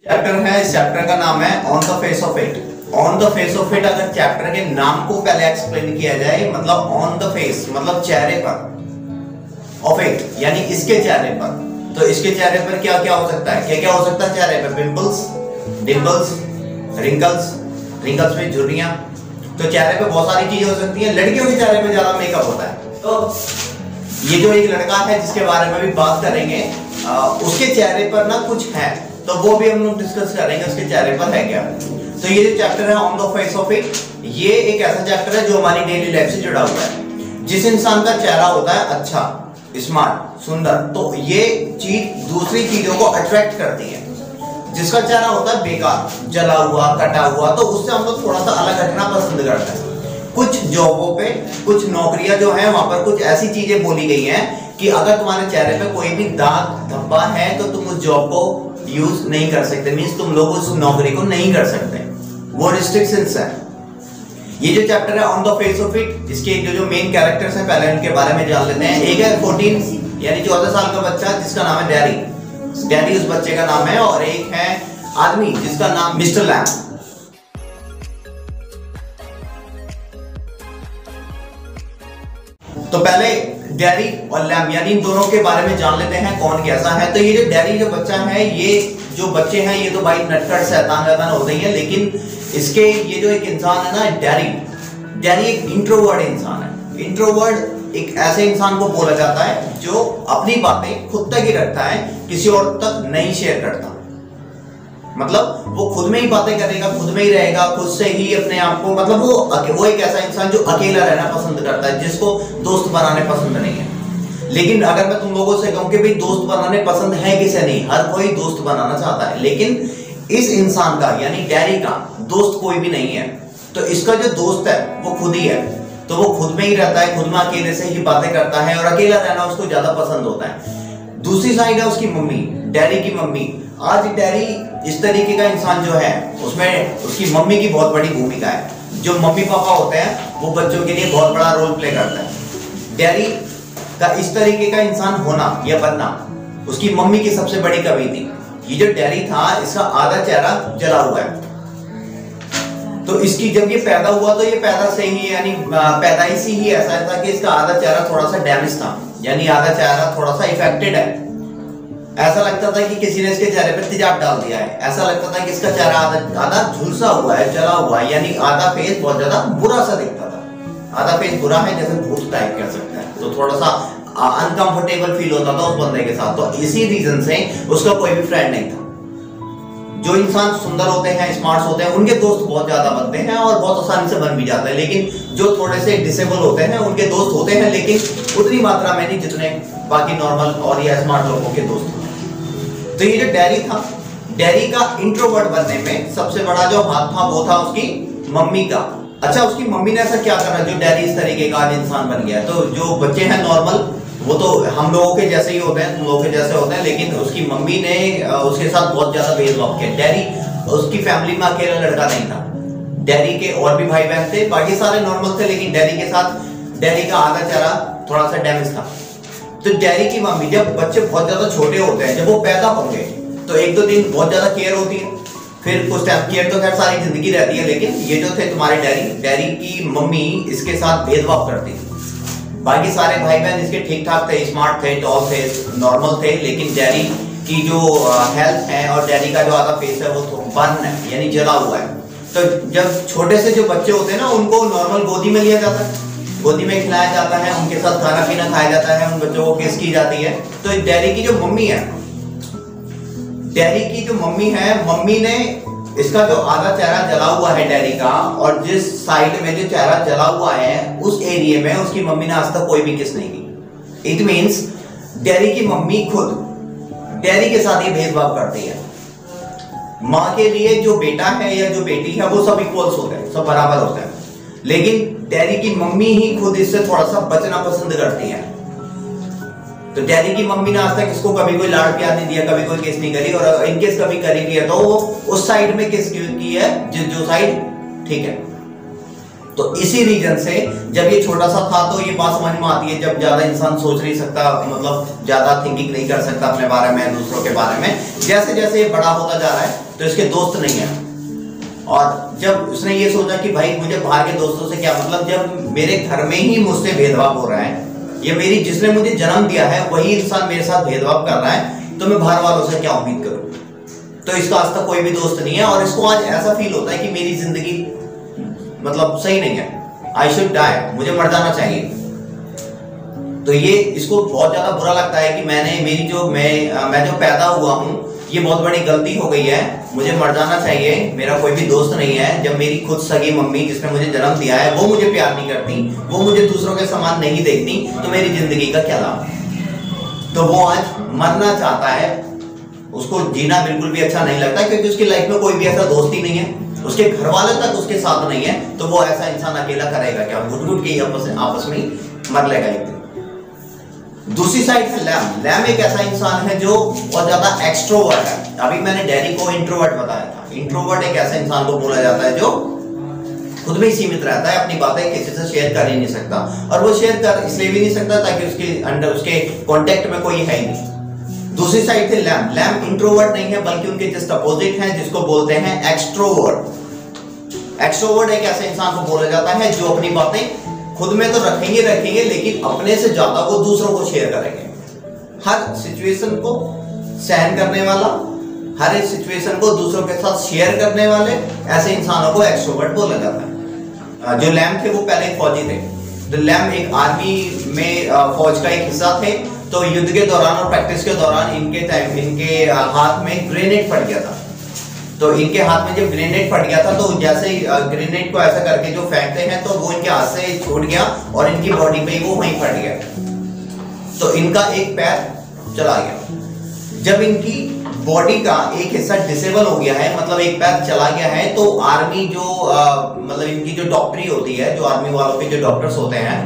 Chapter है, इस chapter का नाम है on the face of it. On the face of it अगर चैप्टर के नाम को पहले एक्सप्लेन किया जाए, मतलब ऑन द फेस मतलब चेहरे पर, ऑफ इट यानी इसके चेहरे पर, तो इसके चेहरे पर क्या क्या हो सकता है, क्या क्या हो सकता है चेहरे पर? पिंपल्स, डिंपल्स, रिंकल्स, रिंकल्स में झुर्रियां, तो चेहरे पे बहुत सारी चीजें हो सकती हैं। लड़कियों के चेहरे पे ज्यादा मेकअप होता है। तो ये जो एक लड़का है जिसके बारे में भी बात करेंगे, उसके चेहरे पर ना कुछ है, तो वो भी हम लोग डिस्कस करेंगे उसके चेहरे पर है क्या। तो ये जो चैप्टर है on the face of it, ये एक ऐसा चैप्टर है जो हमारी डेली लाइफ से जुड़ा हुआ है। जिस इंसान का चेहरा होता है अच्छा, स्मार्ट, सुंदर, तो ये चीज दूसरी चीजों को अट्रैक्ट करती है। जिसका चेहरा होता है बेकार, जला हुआ, कटा हुआ, तो उससे हम लोग थोड़ा सा अलग हटना पसंद करते हैं। कुछ जॉबों पे, कुछ नौकरियां जो है वहां पर कुछ ऐसी चीजें बोली गई हैं कि अगर तुम्हारे चेहरे पे कोई भी दाग धब्बा है तो तुम उस जॉब को यूज नहीं कर सकते, मींस तुम लोग उस नौकरी को नहीं कर सकते, वो रिस्ट्रिक्शंस है। ये जो चैप्टर है on the face of it, इसके जो मेन कैरेक्टर्स हैं पहले उनके बारे में जान लेते हैं। एक है 14 यानी 14 साल का बच्चा जिसका नाम है डैरी, डैरी उस बच्चे का नाम है, और एक है आदमी जिसका नाम मिस्टर लैम। तो पहले डैरी और लैम यानी इन दोनों के बारे में जान लेते हैं कौन कैसा है। तो ये जो डैरी जो बच्चा है, ये जो बच्चे हैं ये तो भाई नटखट शैतान वैतान होते ही हैं, लेकिन इसके ये जो एक इंसान है ना डैरी, डैरी एक इंट्रोवर्ट इंसान है। इंट्रोवर्ट एक ऐसे इंसान को बोला जाता है जो अपनी बातें खुद तक ही रखता है, किसी और तक नहीं शेयर करता। मतलब वो खुद में ही बातें करेगा, खुद में ही रहेगा, खुद से ही अपने आप को, मतलब वो एक ऐसा इंसान जो अकेला रहना पसंद करता है, जिसको दोस्त बनाने पसंद नहीं है। लेकिन अगर मैं तुम लोगों से कहूं कि भाई दोस्त बनाने पसंद है किसे नहीं, हर कोई दोस्त बनाना चाहता है, लेकिन इस इंसान का यानी डैरी का दोस्त कोई भी नहीं है। तो इसका जो दोस्त है वो खुद ही है, तो वो खुद में ही रहता है, खुद में अकेले से ही बातें करता है और अकेला रहना उसको ज्यादा पसंद होता है। दूसरी साइड है उसकी मम्मी, डैरी की मम्मी। आज डैरी इस तरीके का इंसान जो है, उसमें उसकी मम्मी की बहुत बड़ी भूमिका है। जो मम्मी पापा होते हैं वो बच्चों के लिए बहुत बड़ा रोल प्ले करता है। डैरी का इस तरीके का इंसान होना या बनना उसकी मम्मी की सबसे बड़ी कमी थी। ये जो डैरी था इसका आधा चेहरा जला हुआ है। तो इसकी जब ये पैदा हुआ तो ये पैदा से ही यानी पैदाइशी ही ऐसा था कि इसका आधा चेहरा थोड़ा सा डैमेज था, यानी आधा चेहरा थोड़ा सा इफेक्टेड है। ऐसा लगता था कि किसी ने इसके चेहरे पर तेजाब डाल दिया है। ऐसा लगता था कि इसका चेहरा आधा झुलसा हुआ है, जला हुआ है, यानी आधा फेस बहुत ज्यादा बुरा सा दिखता था। आधा फेस बुरा है, जैसे भूत टाइप कह सकते हैं, तो थोड़ा सा अनकंफर्टेबल फील होता था उस बंदे के साथ। तो इसी रीजन से उसका कोई भी फ्रेंड नहीं था। जो इंसान सुंदर होते हैं, स्मार्ट होते हैं, उनके दोस्त बहुत ज्यादा बनते हैं और बहुत आसानी से बन भी जाते हैं। लेकिन जो थोड़े से डिसेबल होते हैं उनके दोस्त होते हैं, लेकिन उतनी मात्रा में नहीं जितने बाकी नॉर्मल और या स्मार्ट लोगों के दोस्त होते हैं। तो ये जो डैरी था, डैरी का इंट्रोवर्ट बनने में सबसे बड़ा जो हाथ था वो था उसकी मम्मी का। अच्छा, उसकी मम्मी ने ऐसा क्या करा जो डैरी इस तरीके का आज इंसान बन गया? तो जो बच्चे हैं नॉर्मल, वो तो हम लोगों के जैसे ही होते हैं, तुम लोगों के जैसे होते हैं, लेकिन उसकी मम्मी ने उसके साथ बहुत ज्यादा भेदभाव किया। डैरी उसकी फैमिली में अकेला लड़का नहीं था, डैरी के और भी भाई बहन थे, बाकी सारे नॉर्मल थे, लेकिन डैरी के साथ डैरी का आधा चेहरा थोड़ा सा डैमेज था। तो डैरी की मम्मी, जब बच्चे बहुत ज्यादा छोटे होते हैं, जब वो पैदा होंगे तो एक दो दिन बहुत ज्यादा केयर होती है, फिर कुछ टाइम केयर तो खैर सारी जिंदगी रहती है, लेकिन ये जो थे तुम्हारे डैरी की मम्मी इसके साथ भेदभाव करती थी। बाकी सारे भाई बहन इसके ठीक ठाक थे, स्मार्ट थे, टॉल थे, नॉर्मल थे, लेकिन डैरी की जो हेल्थ है और डैरी का जो आधा फेस है वो बर्न है, यानी जला हुआ है। तो जब छोटे से जो बच्चे होते हैं ना, उनको नॉर्मल गोदी में लिया जाता है, गोदी में खिलाया जाता है, उनके साथ खाना पीना खाया जाता है, उन बच्चों को किस की जाती है। तो डैरी की जो मम्मी है, डैरी की जो मम्मी है, मम्मी ने इसका जो आधा चेहरा जला हुआ है डैरी का, और जिस साइड में जो चेहरा जला हुआ है उस एरिया में उसकी मम्मी ने आज तक कोई भी किस नहीं की। इट मींस डैरी की मम्मी खुद डैरी के साथ ये भेदभाव करती है। माँ के लिए जो बेटा है या जो बेटी है वो सब इक्वल्स होते हैं, सब बराबर होते हैं, लेकिन डैरी की मम्मी ही खुद इससे थोड़ा सा बचना पसंद करती है। तो डैरी की मम्मी ने आज तक इसको कभी कोई लाड़ प्यार नहीं दिया, कभी कोई किस नहीं करी, और इनकेस कभी करी भी है तो उस साइड में किस की है जो साइड ठीक है। तो इसी रीजन से जब ये छोटा सा था तो ये बात समझ में आती है, जब ज्यादा इंसान सोच नहीं सकता, मतलब ज्यादा थिंकिंग नहीं कर सकता अपने बारे में, दूसरों के बारे में, जैसे जैसे ये बड़ा होता जा रहा है तो इसके दोस्त नहीं है। और जब उसने ये सोचा कि भाई मुझे बाहर के दोस्तों से क्या मतलब, जब मेरे घर में ही मुझसे भेदभाव हो रहा है, ये मेरी जिसने मुझे जन्म दिया है वही इंसान मेरे साथ भेदभाव कर रहा है, तो मैं बाहर वालों से क्या उम्मीद करूं। तो इसका आज तक कोई भी दोस्त नहीं है और इसको आज ऐसा फील होता है कि मेरी जिंदगी मतलब सही नहीं है, आई शुड डाई, मुझे मर जाना चाहिए। तो ये इसको बहुत ज्यादा बुरा लगता है कि मैं जो पैदा हुआ हूँ ये बहुत बड़ी गलती हो गई है, मुझे मर जाना चाहिए, मेरा कोई भी दोस्त नहीं है। जब मेरी खुद सगी मम्मी जिसने मुझे जन्म दिया है वो मुझे प्यार नहीं करती, वो मुझे दूसरों के समान नहीं देखती, तो मेरी जिंदगी का क्या लाभ। तो वो आज मरना चाहता है, उसको जीना बिल्कुल भी अच्छा नहीं लगता क्योंकि उसकी लाइफ में कोई भी ऐसा दोस्त ही नहीं है, उसके घर वाले तक उसके साथ नहीं है, तो वो ऐसा इंसान अकेला करेगा क्या, घुट घुट के आपस में मर लेगा एक दिन। दूसरी साइड है लैम। लैम एक ऐसा इंसान है जो बहुत ज्यादा एक्सट्रोवर्ट है। अभी मैंने डैरी को इंट्रोवर्ट बताया था। इंट्रोवर्ट एक ऐसा इंसान को बोला जाता है जो खुद में ही सीमित रहता है, अपनी बातें किसी से शेयर कर ही नहीं सकता, और वो शेयर कर इसलिए भी नहीं सकता ताकि उसके कांटेक्ट में कोई है ही नहीं। दूसरी साइड थे लैम। लैम इंट्रोवर्ट नहीं है बल्कि उनके जस्ट अपोजिट है, जिसको बोलते हैं एक्सट्रोवर्ट। एक्सट्रोवर्ट एक ऐसे इंसान को बोला जाता है जो अपनी बातें खुद में तो रखेंगे लेकिन अपने से ज्यादा वो दूसरों को शेयर करेंगे। हर सिचुएशन को सहन करने वाला, हर एक सिचुएशन को दूसरों के साथ शेयर करने वाले ऐसे इंसानों को एक्सट्रोवर्ट बोला जाता है। जो लैम थे वो पहले फौजी थे। तो लैम एक आर्मी में फौज का एक हिस्सा थे। तो युद्ध के दौरान और प्रैक्टिस के दौरान इनके हाथ में ग्रेनेड फट गया था। तो इनके हाथ में जब ग्रेनेड फट गया था तो जैसे ग्रेनेड को ऐसा करके जो फेंकते हैं तो वो इनके हाथ से छूट गया और इनकी बॉडी पे वो वहीं फट गया, तो इनका एक पैर चला गया। जब इनकी बॉडी का एक हिस्सा डिसेबल हो गया है, मतलब एक पैर चला गया है, तो आर्मी जो मतलब इनकी जो डॉक्टरी होती है, जो आर्मी वालों के जो डॉक्टर्स होते हैं,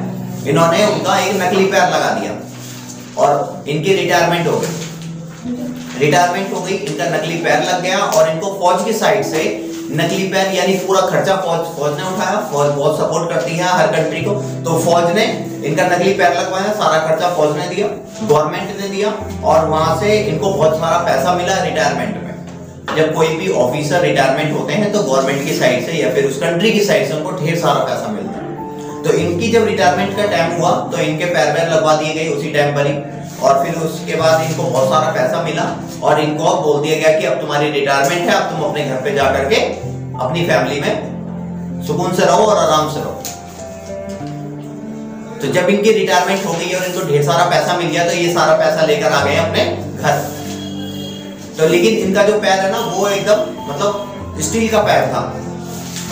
इन्होंने उनका एक नकली पैर लगा दिया और इनकी रिटायरमेंट हो गई। रिटायरमेंट हो गई, इनका नकली पैर लग गया और इनको फौज की साइड से नकली पैर यानी पूरा खर्चा फौज ने उठाया। फौज बहुत सपोर्ट करती है हर कंट्री को, तो फौज ने इनका नकली पैर लगवाया, सारा खर्चा फौज ने दिया, गवर्नमेंट ने दिया, और वहां से इनको बहुत सारा पैसा मिला रिटायरमेंट में। जब कोई भी ऑफिसर रिटायरमेंट होते हैं तो गवर्नमेंट की साइड से या फिर उस कंट्री की साइड से उनको ढेर सारा पैसा मिलता है। तो इनकी जब रिटायरमेंट का टाइम हुआ तो इनके पैर लगवा दिए गए उसी टाइम पर ही, और फिर उसके बाद इनको बहुत सारा पैसा मिला और इनको अब बोल दिया गया कि अब तुम्हारी रिटायरमेंट है, अब तुम अपने घर पे जा करके अपनी फैमिली में सुकून से रहो और आराम से रहो। तो जब इनकी रिटायरमेंट हो गई और इनको ढेर सारा पैसा मिल गया तो ये सारा पैसा लेकर आ गए अपने घर। तो लेकिन इनका जो पैर है ना वो एकदम मतलब स्टील का पैर था,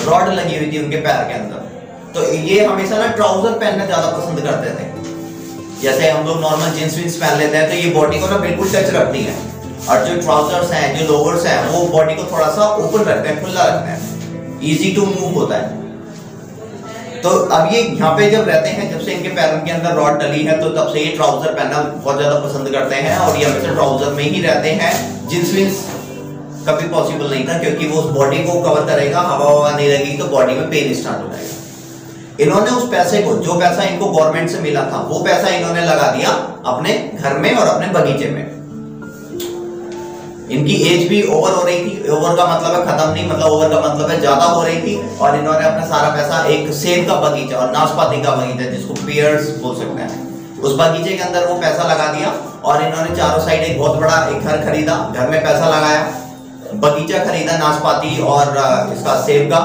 रॉड लगी हुई थी उनके पैर के अंदर। तो ये हमेशा ना ट्राउजर पहनना ज्यादा पसंद करते थे। जैसे हम लोग नॉर्मल जींस विंस पहन लेते हैं तो ये बॉडी को ना बिल्कुल टच रखती है, और जो ट्राउजर्स हैं, जो लोअर्स हैं, वो बॉडी को थोड़ा सा ओपन रखते हैं, खुला रखते हैं, इजी टू मूव होता है। तो अब ये यहाँ पे जब रहते हैं, जब से इनके पैरों के अंदर रॉड डली है तो तब से ये ट्राउजर पहनना बहुत ज्यादा पसंद करते हैं, और ये हमेशा ट्राउजर में ही रहते हैं। जींस विंस कभी पॉसिबल नहीं था क्योंकि वो उस बॉडी को कवर करेगा, हवा नहीं लगेगी तो बॉडी में पेन स्टार्ट हो जाएगा। इन्होंने उस पैसे को, जो पैसा इनको गवर्नमेंट से मिला था, वो पैसा इन्होंने लगा दिया अपने घर में और अपने बगीचे में। इनकी एज भी ओवर हो रही थी, ओवर का मतलब है खत्म नहीं, मतलब ओवर का मतलब है ज्यादा हो रही थी, और इन्होंने अपना सारा पैसा एक सेब का बगीचा और नाशपाती का बगीचा, जिसको पियर्स बोल सकते हैं, उस बगीचे के अंदर वो पैसा लगा दिया। और इन्होंने चारों साइड एक बहुत बड़ा एक घर खरीदा, घर में पैसा लगाया, बगीचा खरीदा नाशपाती और इसका सेब का,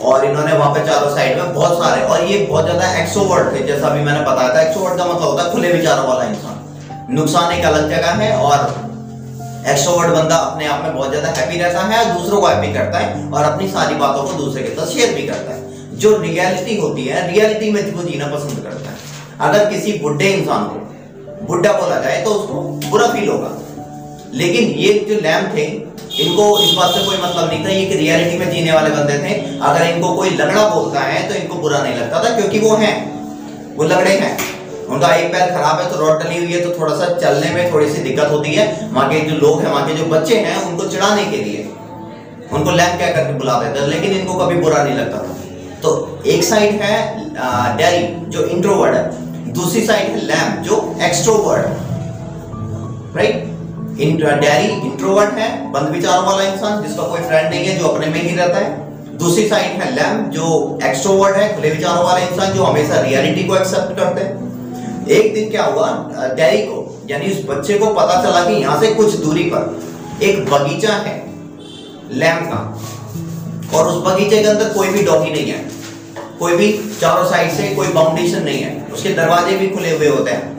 और इन्होंने वहां पे चारों साइड में बहुत सारे, और ये बहुत ज्यादा एक्सट्रोवर्ट थे, जैसा अभी मैंने बताया था। एक्सट्रोवर्ट का मतलब होता है खुले विचारों वाला इंसान। नुकसान एक अलग जगह है, और एक्सट्रोवर्ट बंदा अपने आप में बहुत ज्यादा हैप्पी रहता है, दूसरों को हैप्पी करता है और अपनी सारी बातों को दूसरे के साथ शेयर भी करता है। जो रियलिटी होती है, रियलिटी में वो जीना पसंद करता है। अगर किसी बुढ़े इंसान को बुढ़ा बोला जाए तो उसको बुरा फील होगा, लेकिन ये जो लैम थे, इनको इस बात से कोई मतलब नहीं था, ये कि रियलिटी में जीने वाले बंदे थे। अगर इनको कोई लगड़ा बोलता है तो इनको बुरा नहीं लगता था, क्योंकि वो लगड़े हैं। उनका एक पैर खराब है तो रॉड डली हुई है, तो थोड़ा सा चलने में थोड़ी सी दिक्कत होती है। वहां के जो लोग हैं, वहां के जो बच्चे हैं, उनको चिढ़ाने के लिए उनको लैम कह करके बुलाते थे, लेकिन इनको कभी बुरा नहीं लगता था। तो एक साइड है डेरी जो इंट्रोवर्ट है, दूसरी साइड है लैम्ब जो एक्सट्रोवर्ट है, राइट। डेरी इंट्रोवर्ट है, बंद विचारों वाला इंसान जिसका कोई फ्रेंड नहीं है, जो अपने में ही रहता है। दूसरी साइड है लैम्ब जो एक्सट्रोवर्ट है, खुले विचारों वाला इंसान जो हमेशा रियलिटी को एक्सेप्ट करते हैं। एक दिन क्या हुआ, डेरी को यानी उस बच्चे को पता चला कि यहां से कुछ दूरी पर एक बगीचा है लैम्ब का, और उस बगीचे के अंदर कोई भी डॉगी नहीं है, कोई भी चारों साइड से कोई बाउंडेशन नहीं है, उसके दरवाजे भी खुले हुए होते हैं,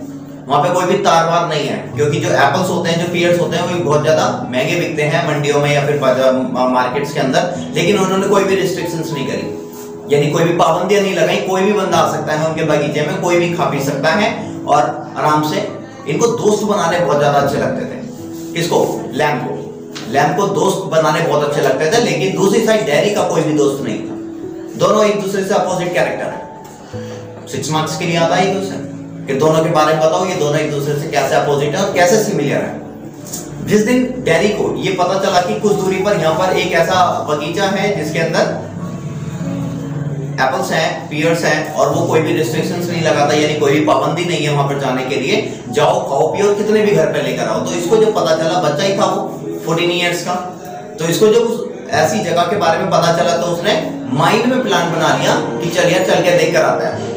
वहां पे कोई भी तार वार नहीं है, क्योंकि जो एप्पल्स होते हैं, जो पीयर्स होते हैं, वो भी बहुत ज्यादा महंगे बिकते हैं मंडियों में या फिर मार्केट्स के अंदर। लेकिन उन्होंने कोई भी रिस्ट्रिक्शंस नहीं करी, यानी कोई भी पाबंदियां नहीं लगाई, कोई भी बंदा आ सकता है उनके बगीचे में, कोई भी खा पी सकता है और आराम से। इनको दोस्त बनाने बहुत ज्यादा अच्छे लगते थे, किसको, लैम्ब को। लैम्ब को दोस्त बनाने बहुत अच्छे लगते थे, लेकिन दूसरी साइड डेरी का कोई भी दोस्त नहीं था। दोनों एक दूसरे से अपोजिट कैरेक्टर है। 6 मार्क्स के लिए आता है क्वेश्चन कि दोनों के बारे में बताओ, ये दोनों एक दूसरे से कैसे अपोजिट है और कैसे सिमिलर है। जिस दिन डेरी को ये पता चला कि कुछ दूरी पर यहाँ पर एक ऐसा बगीचा है जिसके अंदर एप्पल्स हैं, पीयर्स हैं, और वो कोई भी रिस्ट्रिक्शंस नहीं लगाता, यानी कोई भी पाबंदी नहीं है वहां पर जाने के लिए, जाओ खाओ पियो, कितने भी घर पे लेकर आओ। तो इसको जब पता चला, बच्चा ही था वो 14 ईयर्स का, तो इसको जब उस ऐसी जगह के बारे में पता चला तो उसने माइंड में प्लान बना लिया कि चलिए चल के देख कर आता है।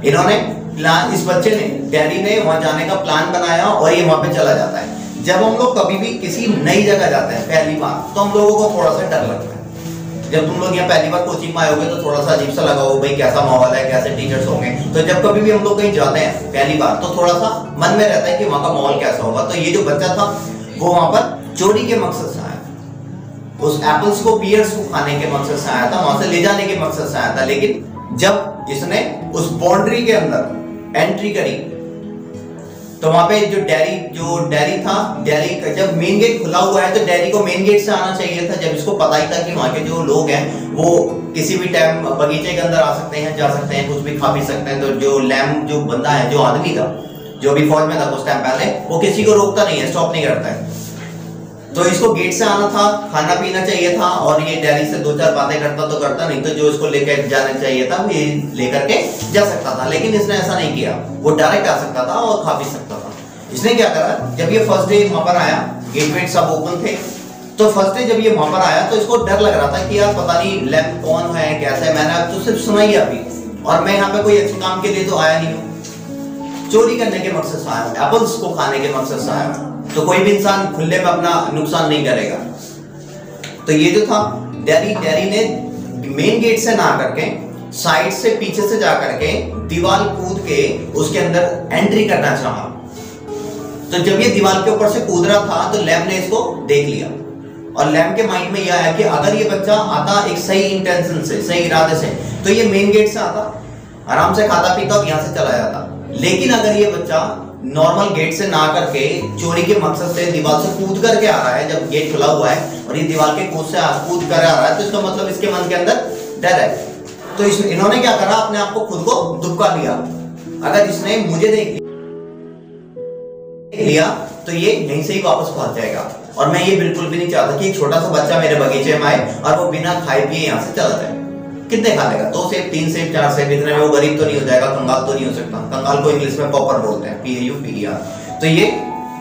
इन्होंने प्लान, इस बच्चे ने, डेरी ने वहां जाने का प्लान बनाया और ये वहां पे चला जाता है। जब हम लोग कभी भी किसी नई जगह जाते हैं पहली बार, तो हम लोगों को थोड़ा सा डर लगता है। जब तुम लोग यहाँ पहली बार कोचिंग में आए होगे तो थोड़ा सा अजीब सा लगा हो, भाई कैसा माहौल है, कैसे टीचर्स होंगे। तो जब कभी भी हम लोग कहीं जाते हैं पहली बार, तो थोड़ा सा मन में रहता है कि वहां का माहौल कैसा होगा। तो ये जो बच्चा था वो वहां पर चोरी के मकसद से आया, उस एप्पल्स को, पीयर्स को खाने के मकसद से आया था, वहां से ले जाने के मकसद से आया था। लेकिन जब इसने उस बाउंड्री के अंदर एंट्री करी तो वहां पे जो डेरी था, डेरी का जब मेन गेट खुला हुआ है तो डेरी को मेन गेट से आना चाहिए था। जब इसको पता ही था कि वहां के जो लोग हैं वो किसी भी टाइम बगीचे के अंदर आ सकते हैं, जा सकते हैं, कुछ भी खा पी सकते हैं, तो जो लैम्ब, जो बंदा है, जो आदमी था, जो भी फौज में था कुछ टाइम पहले, वो किसी को रोकता नहीं है, स्टॉप नहीं करता है। तो इसको गेट से आना था, खाना पीना चाहिए था, और ये डेरी से 2-4 बातें करता तो करता, नहीं तो जो इसको लेकर जाना चाहिए था वो ये लेकर के जा सकता था। लेकिन इसने ऐसा नहीं किया, वो डायरेक्ट आ सकता था और खा पी सकता था। इसने क्या करा, जब ये फर्स्ट डे वहां पर आया, गेट वेट सब ओपन थे, तो फर्स्ट डे जब ये वहां पर आया तो इसको डर लग रहा था कि यार पता नहीं लैम्ब कौन है, कैसा है। मैंने अब तो सिर्फ सुना ही अभी, और मैं यहाँ पे कोई अच्छे काम के लिए तो आया नहीं हूँ, चोरी करने के मकसद से आया, एप्पल्स को खाने के मकसद से आया। तो कोई भी इंसान खुले में अपना नुकसान नहीं करेगा। तो ये जो था डेरी ने मेन गेट से ना करके साइड से, पीछे से जा करके दीवार कूद के उसके अंदर एंट्री करना चाहा। तो जब ये दीवार के ऊपर से कूद रहा था तो लैम्ब ने इसको देख लिया, और लैम्ब के माइंड में यह है कि अगर ये बच्चा आता एक सही इंटेंशन से, सही इरादे से, तो ये मेन गेट से आता, आराम से खाता पीता और यहाँ से चला जाता। लेकिन अगर ये बच्चा नॉर्मल गेट से ना करके चोरी के मकसद से दीवार से कूद करके आ रहा है, जब गेट खुला हुआ है और ये दीवार के कूद कर आ रहा है, तो इसका मतलब इसके मन के अंदर डर है। तो इन्होंने क्या करा, अपने आप को खुद को दुबका लिया। अगर इसने मुझे देख लिया तो ये यहीं से ही वापस पहुंच जाएगा, और मैं ये बिल्कुल भी नहीं चाहता कि एक छोटा सा बच्चा मेरे बगीचे में आए और वो बिना खाए पिए यहाँ से चला जाए। कितने खा लेगा, 2 सेब, 3 सेब, 4 सेब, इतने में वो गरीब तो नहीं हो जाएगा, कंगाल तो नहीं हो सकता। कंगाल को इंग्लिश में पॉपर बोलते हैं, PAUPER। तो ये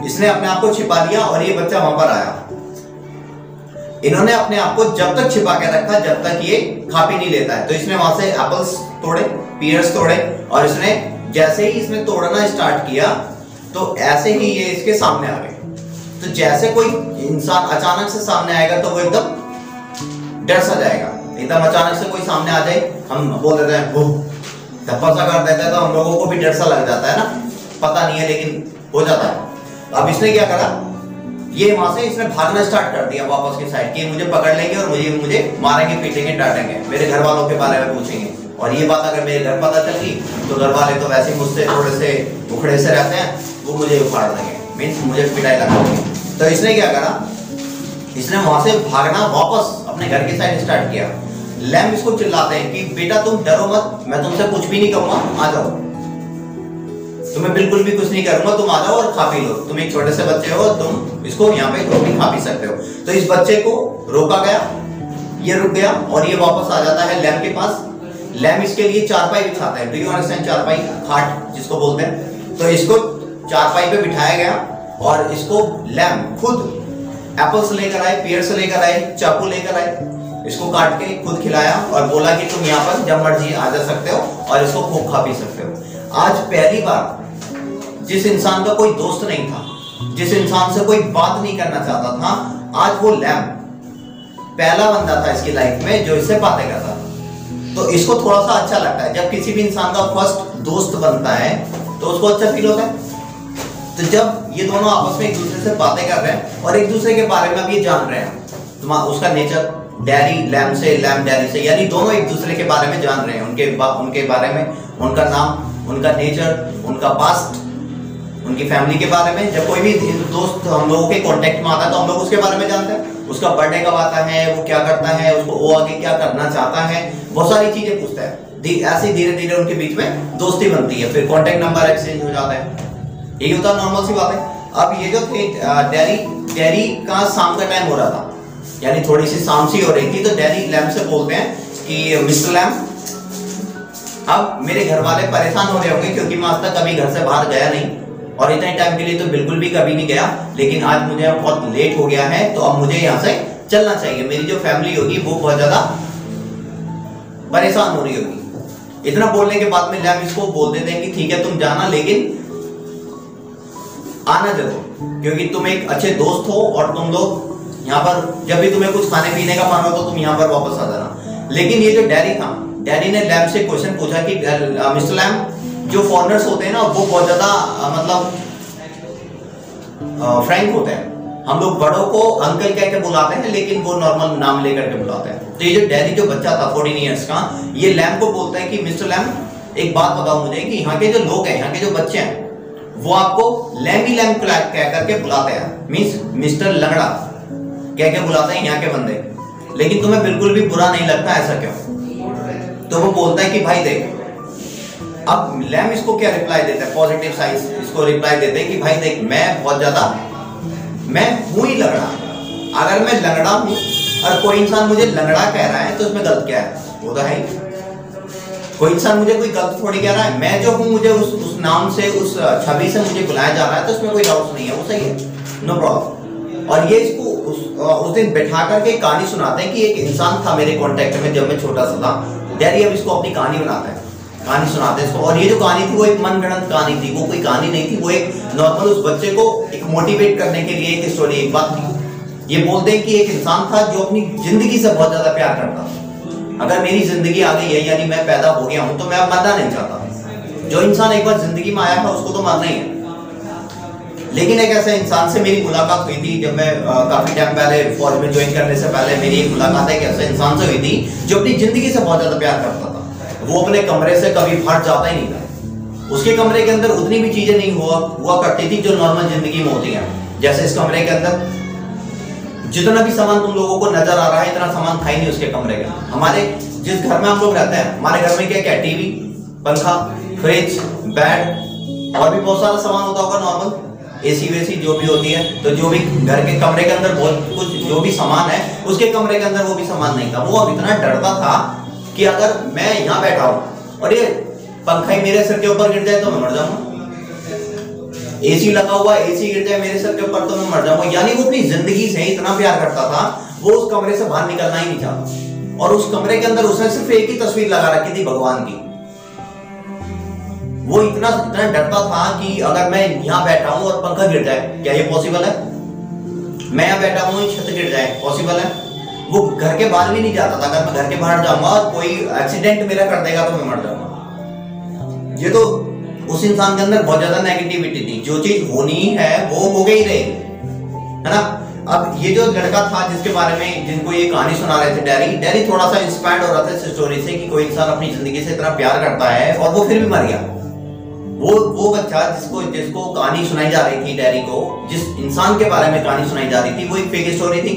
इसने अपने आप को छिपा लिया और ये बच्चा वहां पर आया। इन्होंने अपने आप को जब तक छिपा के रखा जब तक ये खा पी नहीं लेता है। तो इसने वहां से एप्पल्स तोड़े, पीयर्स तोड़े, और इसने जैसे ही इसने तोड़ना स्टार्ट किया तो ऐसे ही ये इसके सामने आ गए। तो जैसे कोई इंसान अचानक से सामने आएगा तो वो एकदम डर सा जाएगा। एकदम अचानक से कोई सामने आ जाए, हम बोल देते हैं वो धप्पा सा कर देता है, तो हम लोगों को भी डर सा लग जाता है ना, पता नहीं है लेकिन हो जाता है। अब इसने क्या करा, ये वहां से इसने भागना स्टार्ट कर दिया वापस की साइड कि मुझे पकड़ लेंगे और मुझे मारेंगे, पीटेंगे, डांटेंगे, मेरे घर वालों के बारे में पूछेंगे। और ये बात अगर मेरे घर पता चल गई तो घर वाले तो वैसे मुझसे थोड़े से उखड़े से रहते हैं, वो मुझे उखाड़ देंगे, मीन्स मुझे पिटाई लगाएंगे। तो इसने क्या करा, इसने वहां से भागना वापस अपने घर की साइड स्टार्ट किया। लैम्ब इसको चिल्लाते हैं कि बेटा तुम डरो मत, मैं तुमसे कुछ भी नहीं कहूंगा, आ जाओ, तुम्हें बिल्कुल भी कुछ नहीं करूंगा, तुम आ जाओ और खा पी लो, तुम एक छोटे से बच्चे हो, तुम इसको यहाँ पे तुम भी खा पी सकते हो। तो इस बच्चे को रोका गया, ये रुक गया और ये वापस आ जाता है लैम्ब के पास। लैम इसके लिए चारपाई बिछाता है। Do you understand? चारपाई, खाट जिसको बोलते हैं। तो इसको चारपाई पे बिठाया गया और इसको लैम खुद एप्पल्स लेकर आए, पेयर्स लेकर आए, चाकू लेकर आए, इसको काट के खुद खिलाया और बोला कि तुम यहाँ पर जब मर्जी आ जा सकते हो और इसको खूब खा पी सकते हो। आज पहली बार जिस इंसान का कोई दोस्त नहीं था, जिस इंसान से कोई बात नहीं करना चाहता था, आज वो लैम पहला बंदा था इसकी लाइफ में जो इससे बातें करता था। तो इसको थोड़ा सा अच्छा लगता है जब किसी भी इंसान का फर्स्ट दोस्त बनता है तो उसको अच्छा फील होता है। तो जब ये दोनों आपस में एक दूसरे से बातें कर रहे हैं और एक दूसरे के बारे में अब ये जान रहे हैं, तो उसका नेचर डैडी लैम से, लैम डैडी से, यानी दोनों एक दूसरे के बारे में जान रहे हैं, उनके बारे में, उनका नाम, उनका नेचर, उनका पास्ट, उनकी फैमिली के बारे में। जब कोई भी दोस्त हम लोगों के कांटेक्ट में आता है तो हम लोग उसके बारे में जानते हैं, उसका बर्थडे कब आता है, वो क्या करता है, उसको वो आगे क्या करना चाहता है, बहुत सारी चीजें पूछता है। ऐसे धीरे धीरे उनके बीच में दोस्ती बनती है, फिर कांटेक्ट नंबर एक्सचेंज हो जाता है। यही होता है, नॉर्मल सी बात है। अब ये जो थे डैडी का शाम का टाइम हो रहा था, यानी थोड़ी सी शाम सी हो रही थी, तो डैडी लैम से बोलते हैं कि मिस्टर लैम, अब मेरे घर वाले परेशान हो रहे होंगे क्योंकि मैं आज तक कभी घर से बाहर गया नहीं और इतने टाइम के लिए तो बिल्कुल भी कभी नहीं गया, लेकिन आज मुझे बहुत लेट हो गया है तो अब मुझे यहाँ से चलना चाहिए। मेरी जो फैमिली होगी वो बहुत ज्यादा परेशान हो रही होगी। इतना बोलने के बाद में लैम इसको बोल देते हैं कि ठीक है तुम जाना, लेकिन आना जरूर, क्योंकि तुम एक अच्छे दोस्त हो और तुम लोग यहाँ पर जब भी तुम्हें कुछ खाने पीने का मन हो तो तुम यहाँ पर वापस आ जाना। लेकिन ये जो डैडी था, डैडी ने लैम से क्वेश्चन पूछा कि मिस्टर लैम, जो फॉरेनर्स होते हैं ना वो बहुत ज्यादा मतलब फ्रैंक होते हैं। हम लोग बड़ों को अंकल कह के बुलाते हैं लेकिन वो नॉर्मल नाम लेकर के बुलाते हैं। तो ये जो डैडी जो बच्चा था 14 इयर्स का, ये लैम को बोलता है कि मिस्टर लैम एक बात बताओ मुझे कि यहाँ के जो लोग हैं, यहाँ के जो बच्चे हैं, वो आपको लैमी लैम कह करके बुलाते हैं, मीन्स मिस्टर लंगड़ा कह के बुलाते हैं यहाँ के बंदे, लेकिन तुम्हें बिल्कुल भी बुरा नहीं लगता, ऐसा क्यों? तो वो बोलता है कि भाई देख, अब लैम इसको क्या रिप्लाई देता है, पॉजिटिव साइड इसको रिप्लाई देते हैं कि भाई देख, मैं बहुत ज्यादा, मैं हूं ही लंगड़ा। अगर मैं लंगड़ा हूं और कोई इंसान मुझे लंगड़ा कह रहा है तो उसमें गलत क्या है? वो तो है ही, कोई इंसान मुझे कोई गलत थोड़ी कह रहा है। मैं जो हूं, मुझे उस नाम से, उस छवि से मुझे बुलाया जा रहा है, तो उसमें कोई डाउट नहीं है, वो सही है, नो प्रॉब्लम। और ये इसको उस दिन बैठा करके कहानी सुनाते हैं कि एक इंसान था मेरे कांटेक्ट में जब मैं छोटा सा था। डैडी अब इसको अपनी कहानी बनाता है, कहानी सुनाते हैं इसको। और ये जो कहानी थी वो एक मनगढ़ंत कहानी थी, वो कोई कहानी नहीं थी, वो एक नॉर्मल उस बच्चे को एक मोटिवेट करने के लिए एक स्टोरी, एक बात थी। ये बोलते हैं कि एक इंसान था जो अपनी जिंदगी से बहुत ज्यादा प्यार करता था। अगर मेरी जिंदगी आ गई है, यानी मैं पैदा हो गया हूं, तो मैं अब मरना नहीं चाहता। जो इंसान एक बार जिंदगी में आया था उसको तो मरना ही है। लेकिन एक ऐसे इंसान से मेरी मुलाकात हुई थी जब मैं काफी टाइम पहले फौज में ज्वाइन करने से पहले मेरी एक मुलाकात एक ऐसे इंसान से हुई थी जो अपनी जिंदगी से बहुत ज्यादा प्यार करता था। वो अपने कमरे से कभी बाहर जाता ही नहीं था। उसके कमरे के अंदर उतनी भी चीजें नहीं हुआ करती थी जो नॉर्मल जिंदगी में होती हैं। जैसे इस कमरे के अंदर जितना भी सामान तुम लोगों को नजर आ रहा है, इतना सामान था ही नहीं उसके कमरे के। हमारे जिस घर में हम लोग रहते हैं, हमारे घर में क्या क्या, टीवी, पंखा, फ्रिज, बेड और भी बहुत सारा सामान होता होगा नॉर्मल, एसी वेसी जो भी होती है। तो जो भी घर के कमरे के अंदर बहुत कुछ जो भी सामान है, उसके कमरे के अंदर वो भी सामान नहीं था। वो अब इतना डरता था कि अगर मैं यहाँ बैठा हूं और ये पंखा ही मेरे सिर के ऊपर गिर जाए तो मैं मर जाऊंगा, एसी लगा हुआ एसी गिर जाए मेरे सर के ऊपर तो मैं मर जाऊंगा। यानी वो अपनी जिंदगी से इतना प्यार करता था, वो उस कमरे से बाहर निकलना ही नहीं चाहता। और उस कमरे के अंदर उसने सिर्फ एक ही तस्वीर लगा रखी थी, भगवान की। वो इतना डरता था कि अगर मैं यहाँ बैठा हूं और पंखा गिर जाए, क्या ये पॉसिबल है? मैं यहाँ बैठा हूं, छत गिर जाए, पॉसिबल है? वो घर के बाहर भी नहीं जाता था। अगर मैं घर के बाहर जाऊंगा और कोई एक्सीडेंट मेरा कर देगा तो मैं मर जाऊंगा। ये तो उस इंसान के अंदर बहुत ज्यादा नेगेटिविटी थी। जो चीज होनी है वो हो गई रहेगी, है ना। अब ये जो लड़का था जिसके बारे में जिनको ये कहानी सुना रहे थे डैडी थोड़ा सा इंस्पायर्ड हो रहा था इस स्टोरी से कि कोई इंसान अपनी जिंदगी से इतना प्यार करता है और वो फिर भी मर गया। वो बच्चा जिसको कहानी सुनाई जा रही थी, डैडी को जिस इंसान के बारे में कहानी सुनाई जा रही थी, वो एक फेक स्टोरी थी।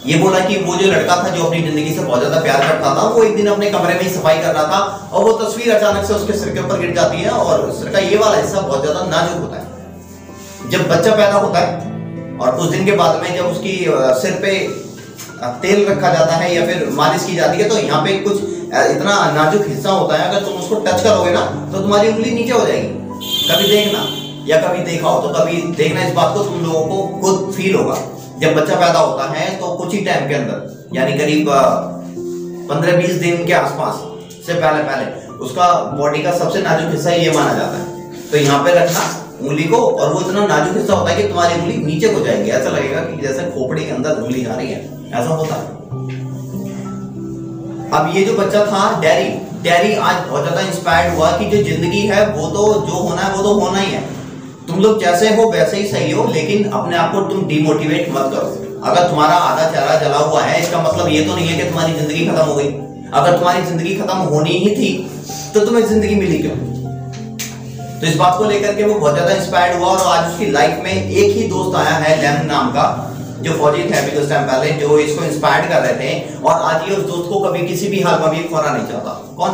ये बोला कि वो जो लड़का था जो अपनी जिंदगी से बहुत ज्यादा प्यार करता था, वो एक दिन अपने कमरे में ही सफाई कर रहा था और वो तस्वीर अचानक से उसके सिर के ऊपर गिर जाती है और सिर का ये वाला हिस्सा बहुत ज्यादा नाजुक होता है। जब बच्चा पैदा होता है और कुछ दिन के बाद में जब उसकी सिर पे तेल रखा जाता है या फिर मालिश की जाती है, तो यहाँ पे कुछ इतना नाजुक हिस्सा होता है, अगर तुम उसको टच करोगे ना तो तुम्हारी उंगली नीचे हो जाएगी। कभी देखना या कभी देखा हो तो कभी देखना, इस बात को तुम लोगों को खुद फील होगा। जब बच्चा पैदा होता है तो कुछ ही टाइम के अंदर, यानी करीब 15-20 दिन के आसपास से पहले उसका बॉडी का सबसे नाजुक हिस्सा ये माना जाता है। तो यहाँ पे रखना उंगली को, और वो इतना नाजुक हिस्सा होता है कि तुम्हारी उंगली नीचे को जाएगी, ऐसा लगेगा कि जैसे खोपड़ी के अंदर उंगली जा रही है, ऐसा होता है। अब ये जो बच्चा था डैरी आज बहुत ज्यादा इंस्पायर्ड हुआ कि जो जिंदगी है वो तो जो होना है वो तो होना ही है, तुम लोग जैसे हो वैसे ही सही हो, लेकिन अपने आप को तुम डिमोटिवेट मत करो। अगर तुम्हारा आधा चेहरा जला हुआ है इसका मतलब ये तो नहीं है कि तुम्हारी जिंदगी खत्म हो गई। अगर तुम्हारी जिंदगी खत्म होनी ही थी तो तुम्हें जिंदगी मिली क्यों? तो इस बात को लेकर के वो बहुत ज्यादा इंस्पायर्ड हुआ, और आज उसकी लाइफ में एक ही दोस्त आया है लैम नाम का, जो फौजी थे अभी कुछ टाइम पहले, जो इसको इंस्पायर्ड कर रहे थे, और आज ये उस दोस्त को कभी किसी भी हाल में भी खोना नहीं चाहता। कौन?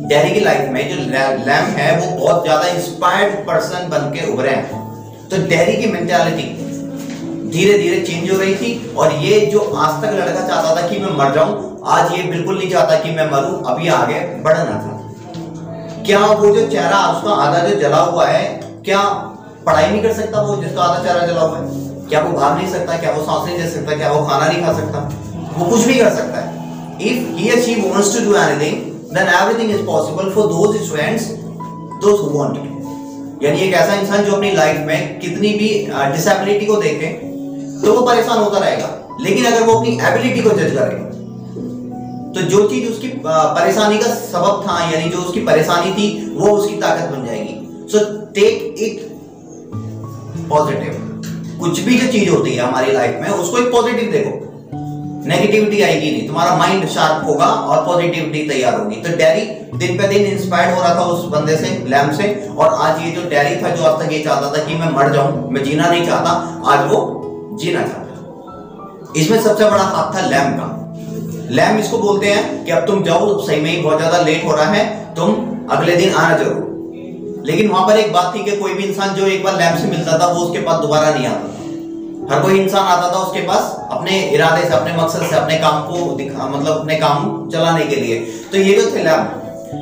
डैरी की लाइफ में जो लैम है वो बहुत ज्यादा इंस्पायर्ड पर्सन बन के उभरे हैं। तो डैरी की मेंटालिटी धीरे धीरे चेंज हो रही थी, और ये जो आज तक लड़का चाहता था कि मैं मर जाऊं, आज ये बिल्कुल नहीं चाहता कि मैं मरूं, अभी आगे बढ़ना था। क्या वो जो चेहरा उसका आधा जो जला हुआ है, क्या पढ़ाई नहीं कर सकता वो जिसका आधा चेहरा जला हुआ है? क्या वो भाग नहीं सकता? क्या वो सांस नहीं ले सकता? क्या वो खाना नहीं खा सकता? वो कुछ भी कर सकता है। If he or she wants to do anything, then everything is possible for those students, those who want it. यानी एक ऐसा इंसान जो अपनी लाइफ में कितनी भी डिसेबिलिटी को देखे तो वो परेशान होता रहेगा, लेकिन अगर वो अपनी एबिलिटी को जज करे तो जो चीज उसकी परेशानी का सबब था, यानी जो उसकी परेशानी थी, वो उसकी ताकत बन जाएगी। So take it positive. कुछ भी जो चीज होती है हमारी लाइफ में उसको एक पॉजिटिव देखो, नेगेटिविटी आएगी नहीं, तुम्हारा माइंड शार्प होगा और पॉजिटिविटी तैयार होगी। तो डैरी दिन पे दिन इंस्पायर्ड हो रहा था उस बंदे से, लैम से, और आज ये जो डैरी था जो आज तक ये चाहता था कि मैं मर जाऊं, मैं जीना नहीं चाहता, आज वो जीना चाहता। इसमें सबसे बड़ा हाथ था लैम का। लैम इसको बोलते हैं कि अब तुम जाओ, सही में ही बहुत ज्यादा लेट हो रहा है, तुम अगले दिन आना जरूर। लेकिन वहां पर एक बात थी कि कोई भी इंसान जो एक बार लैम से मिलता था वो उसके पास दोबारा नहीं आता था। हर कोई इंसान आता था उसके पास अपने इरादे से, अपने मकसद से, अपने काम को मतलब अपने काम चलाने के लिए। तो ये जो थे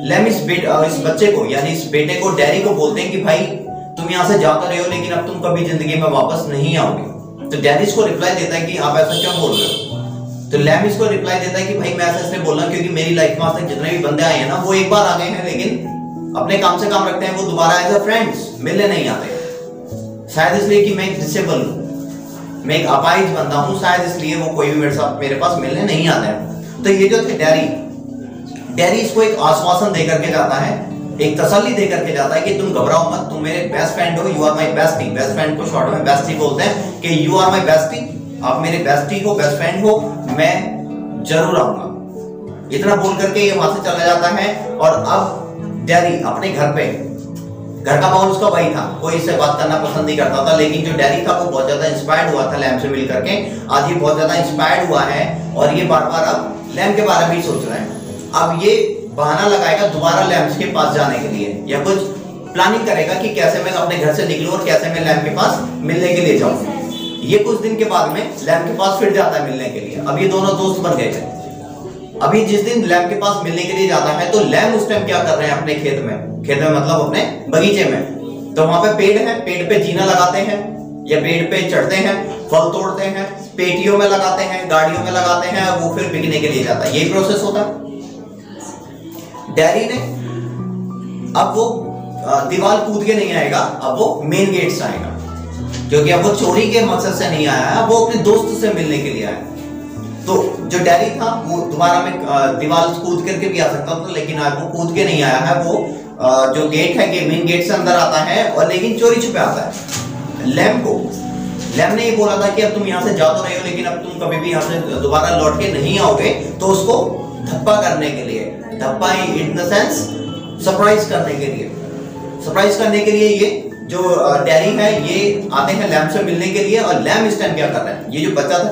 लैम इस बच्चे को, यानी इस बेटे को, डैरी को बोलते हैं कि भाई तुम यहाँ से जाते रहे हो, लेकिन अब तुम कभी जिंदगी में वापस नहीं आओगे। तो डैरी इसको रिप्लाई देता है कि आप ऐसा क्यों बोल रहे हो? तो लैम इसको रिप्लाई देता है कि भाई मैं ऐसा इसलिए बोल रहा हूँ क्योंकि मेरी लाइफ में आज तक जितने भी बंदे आए हैं ना, वो एक बार आ गए हैं, लेकिन अपने काम से काम रखते हैं, वो दोबारा एज अ फ्रेंड्स मिलने नहीं आते। शायद इसलिए कि मैं एक डिसेबल हूँ, मैं एक अपाहिज बंदा हूँ, शायद इसलिए वो कोई भी मेरे पास मिलने नहीं आता है। तो ये जो थे डैरी इसको एक आश्वासन देकर के जाता है, एक तसल्ली देकर के जाता है कि तुम घबराओ मत, तुम मेरे बेस्ट फ्रेंड हो, you are my bestie. Best friend को शॉर्ट में बेस्टी बोलते हैं कि यू आर माय बेस्टी, आप मेरे बेस्टी हो, बेस्ट फ्रेंड हो, मैं जरूर आऊंगा। इतना बोल करके ये वहां से चला जाता है। और अब डैरी अपने घर का माहौल उसका वही था, कोई इससे बात करना पसंद नहीं करता था, लेकिन जो डैरी था वो बहुत ज्यादा इंस्पायर्ड हुआ था लैम से मिल करके। आज ये बहुत ज्यादा इंस्पायर्ड हुआ है और ये बार बार अब लैम के बारे में ही सोच रहा है। अब ये बहाना लगाएगा दोबारा लैम के पास जाने के लिए, या कुछ प्लानिंग करेगा कि कैसे मैं अपने घर से निकलूं और कैसे मैं लैम के पास मिलने के लिए जाऊं। ये कुछ दिन के बाद में लैम के पास फिर जाता है मिलने के लिए। अब ये दोनों दोस्त बन गए थे। अभी जिस दिन लैम के पास मिलने के लिए जाता है तो लैम उस टाइम क्या कर रहे हैं अपने खेत में मतलब अपने बगीचे में। तो वहां पे पेड़ है, पेड़ पे जीना लगाते हैं या पेड़ पे चढ़ते हैं, फल तोड़ते हैं, पेटियों में लगाते हैं, गाड़ियों में लगाते हैं, वो फिर बिकने के लिए जाता है। यही प्रोसेस होता है। डैरी ने अब वो दीवार कूद के नहीं आएगा, अब वो मेन गेट से आएगा, क्योंकि अब वो चोरी के मकसद से नहीं आया, वो अपने दोस्त से मिलने के लिए आया। तो जो डैरी था वो दोबारा में दीवार कूद करके भी आ सकता था, लेकिन आज वो कूद के नहीं आया है। वो जो गेट है मेन गेट से अंदर आता है और लेकिन चोरी छुपे आता है। लैम ने ये बोला था कि अब तुम यहाँ से जा तो रहे हो, लेकिन अब तुम कभी भी यहाँ से दोबारा लौट के नहीं आओगे। तो उसको धप्पा करने के लिए, धप्पा इन द सेंस सरप्राइज करने के लिए ये जो डैरी है ये आते हैं लैम से मिलने के लिए। और लैम इस टाइम क्या कर रहा है, ये जो बच्चा था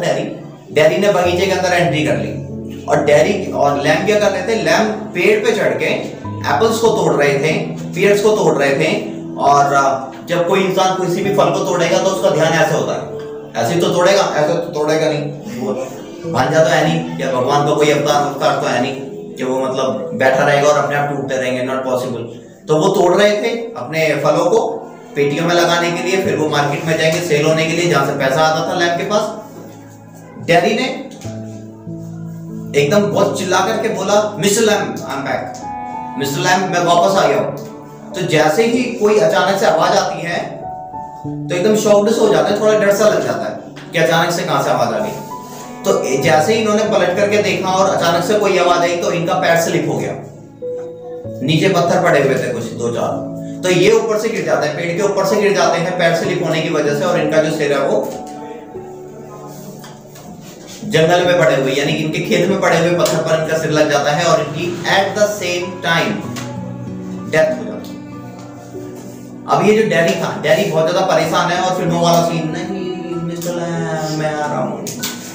डैरी ने बगीचे के अंदर एंट्री कर ली और डैरी और लैम क्या कर रहे थे, लैम पेड़ पे चढ़ के एप्पल्स को तोड़ रहे थे, पीयर्स को तोड़ रहे थे। और जब कोई इंसान किसी भी फल को तोड़ेगा तो उसका ध्यान ऐसे होता है ऐसे तो तोड़ेगा, ऐसे तो तोड़ेगा नहीं। भांजा तो है नहीं, या भगवान का कोई अवतार तो है नहीं कि वो मतलब बैठा रहेगा और अपने आप टूटते रहेंगे, नॉट पॉसिबल। तो वो तोड़ रहे थे अपने फलों को पेटियों में लगाने के लिए, फिर वो मार्केट में जाएंगे सेल होने के लिए जहां से पैसा आता था लैम्ब के पास। डैडी ने एकदम बहुत चिल्ला करके बोला, mister lamb I am back, mister lamb मैं वापस आ गया हूं। तो जैसे ही कोई अचानक से आवाज आती है तो एकदम शॉक्ड हो जाते हैं, थोड़ा डर सा लग जाता है कि अचानक से कहां से आवाज आ गई। तो जैसे ही इन्होंने पलट करके देखा और अचानक से कोई आवाज आई तो इनका पैर स्लिप हो गया, नीचे पत्थर पड़े हुए थे कुछ 2-4, तो ये ऊपर से गिर जाते हैं, पेड़ के ऊपर से गिर जाते हैं पैर स्लिप होने की वजह से, और इनका जो सिर है वो जंगल में पड़े हुए यानी कि इनके खेत में पड़े हुए पत्थर पर इनका सिर लग जाता है और इनकी at the same time death हो जाती है। अब ये जो डैडी था, डैडी बहुत ज्यादा परेशान है और फिल्मों वाला सीन, नहीं मिस्टर लैम्ब मैं आ रहा हूं,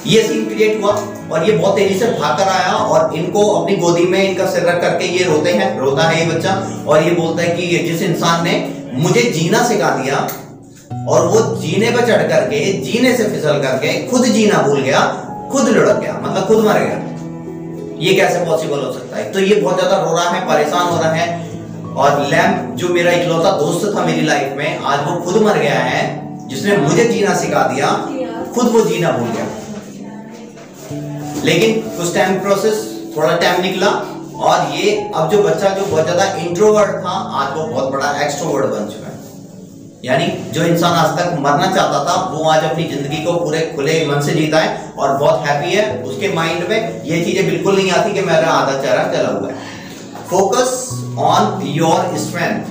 ये सीन क्रिएट हुआ और ये बहुत तेजी से भागकर आया और इनको अपनी गोदी में इनका सिर रख करके ये रोता है ये बच्चा, और ये बोलता है कि जिस इंसान ने मुझे जीना सिखा दिया और वो जीने पर चढ़ करके जीने से फिसल करके खुद जीना भूल गया, खुद लुढ़क गया, मतलब खुद मर गया, ये कैसे पॉसिबल हो सकता है। तो ये बहुत ज्यादा रो रहा है, परेशान हो रहा है, और लैम्ब जो मेरा इकलौता दोस्त था मेरी लाइफ में, आज वो खुद मर गया है, जिसने मुझे जीना सिखा दिया, खुद वो जीना भूल गया। लेकिन कुछ टाइम प्रोसेस, थोड़ा टाइम निकला और ये अब जो बच्चा जो बहुत ज्यादा इंट्रोवर्ट था आज वो बहुत बड़ा एक्सट्रोवर्ट बन चुका है। यानी जो इंसान आज तक मरना चाहता था वो आज अपनी जिंदगी को पूरे खुले मन से जीता है और बहुत हैप्पी है। उसके माइंड में ये चीजें बिल्कुल नहीं आती कि मेरा आधा चेहरा चला हुआ है। फोकस ऑन योर स्ट्रेंथ,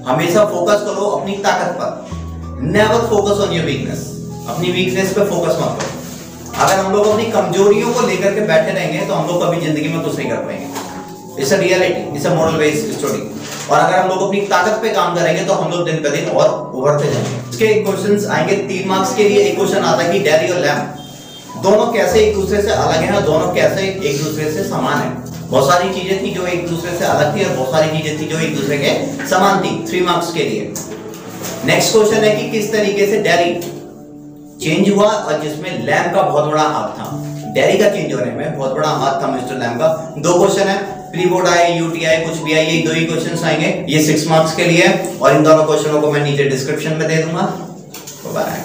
हमेशा फोकस करो अपनी ताकत पर, never focus on your weakness. अपनी वीकनेस पे फोकस मत करो। अगर हम लोग अपनी कमजोरियों को लेकर के बैठे रहेंगे तो हम लोग कभी जिंदगी में कुछ नहीं कर पाएंगे। It's a reality, it's a moral based story. और अगर हम लोग अपनी ताकत पे काम करेंगे तो हम लोग दिन पे दिन और उभरते जाएंगे। इसके क्वेश्चंस आएंगे 3 मार्क्स के लिए। एक क्वेश्चन आता है कि डैडी और लैम्ब दोनों कैसे एक दूसरे से अलग हैं और दोनों कैसे एक दूसरे से समान हैं। बहुत सारी चीजें थी जो एक दूसरे से अलग थी और बहुत सारी चीजें थी जो एक दूसरे के समान थी। 3 मार्क्स के लिए। नेक्स्ट क्वेश्चन है कि किस तरीके से डैडी चेंज हुआ और जिसमें लैम्ब का बहुत बड़ा हाथ था। डैडी का चेंज होने में बहुत बड़ा हाथ था मिस्टर लैम्ब का। 2 क्वेश्चन है, प्री बोर्ड आए, यूटीआई कुछ भी आए, ये 2 ही क्वेश्चंस आएंगे। ये 6 मार्क्स के लिए और इन दोनों क्वेश्चनों को मैं नीचे डिस्क्रिप्शन में दे दूंगा। बाय।